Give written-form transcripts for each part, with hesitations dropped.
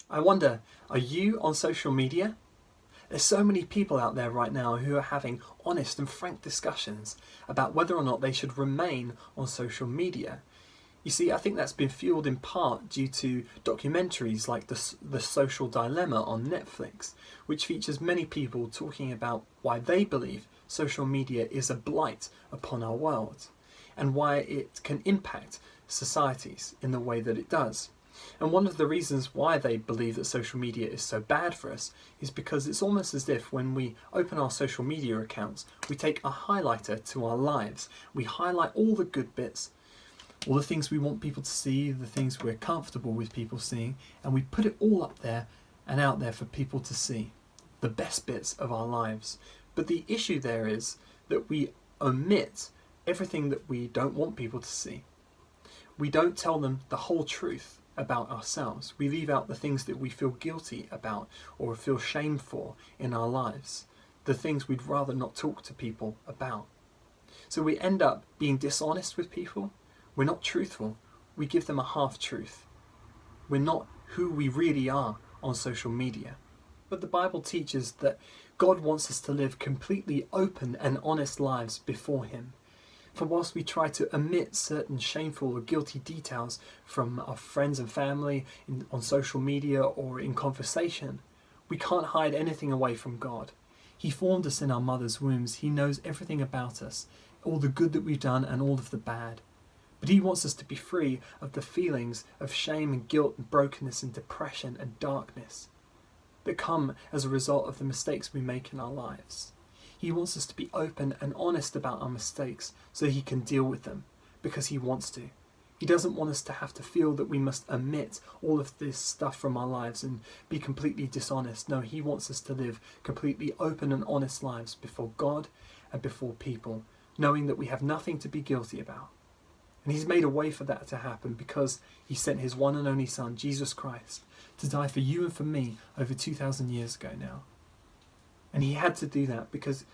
I wonder, are you on social media? There's so many people out there right now who are having honest and frank discussions about whether or not they should remain on social media. You see, I think that's been fueled in part due to documentaries like The Social Dilemma on Netflix, which features many people talking about why they believe social media is a blight upon our world and why it can impact societies in the way that it does. And one of the reasons why they believe that social media is so bad for us is because it's almost as if when we open our social media accounts, we take a highlighter to our lives. We highlight all the good bits, all the things we want people to see, the things we're comfortable with people seeing, and we put it all up there and out there for people to see, the best bits of our lives. But the issue there is that we omit everything that we don't want people to see. We don't tell them the whole truth about ourselves. We leave out the things that we feel guilty about or feel shame for in our lives, the things we'd rather not talk to people about. So we end up being dishonest with people. We're not truthful. We give them a half-truth. We're not who we really are on social media. But the Bible teaches that God wants us to live completely open and honest lives before Him. For whilst we try to omit certain shameful or guilty details from our friends and family on social media or in conversation, we can't hide anything away from God. He formed us in our mother's wombs. He knows everything about us, all the good that we've done and all of the bad. But He wants us to be free of the feelings of shame and guilt and brokenness and depression and darkness that come as a result of the mistakes we make in our lives. He wants us to be open and honest about our mistakes so He can deal with them, because He wants to. He doesn't want us to have to feel that we must omit all of this stuff from our lives and be completely dishonest. No, He wants us to live completely open and honest lives before God and before people, knowing that we have nothing to be guilty about. And He's made a way for that to happen because He sent His one and only Son, Jesus Christ, to die for you and for me over 2,000 years ago now. And He had to do that because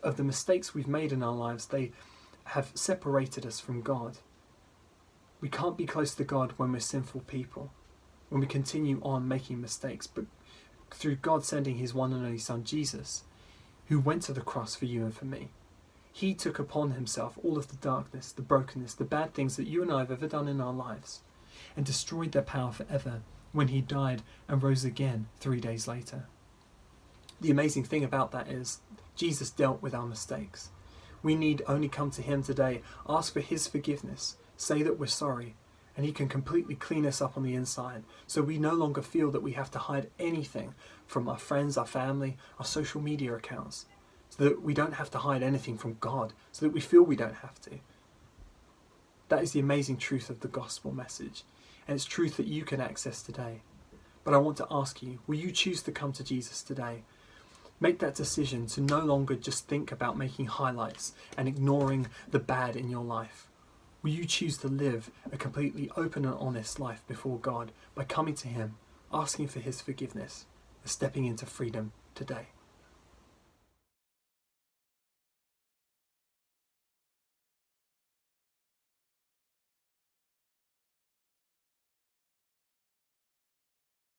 of the mistakes we've made in our lives. They have separated us from God. We can't be close to God when we're sinful people, when we continue on making mistakes. But through God sending His one and only Son, Jesus, who went to the cross for you and for me, He took upon Himself all of the darkness, the brokenness, the bad things that you and I have ever done in our lives, and destroyed their power forever when He died and rose again 3 days later. The amazing thing about that is Jesus dealt with our mistakes. We need only come to Him today, ask for His forgiveness, say that we're sorry, and He can completely clean us up on the inside, so we no longer feel that we have to hide anything from our friends, our family, our social media accounts, so that we don't have to hide anything from God, so that we feel we don't have to. That is the amazing truth of the gospel message, and it's truth that you can access today. But I want to ask you, will you choose to come to Jesus today? Make that decision to no longer just think about making highlights and ignoring the bad in your life. Will you choose to live a completely open and honest life before God by coming to Him, asking for His forgiveness, and stepping into freedom today?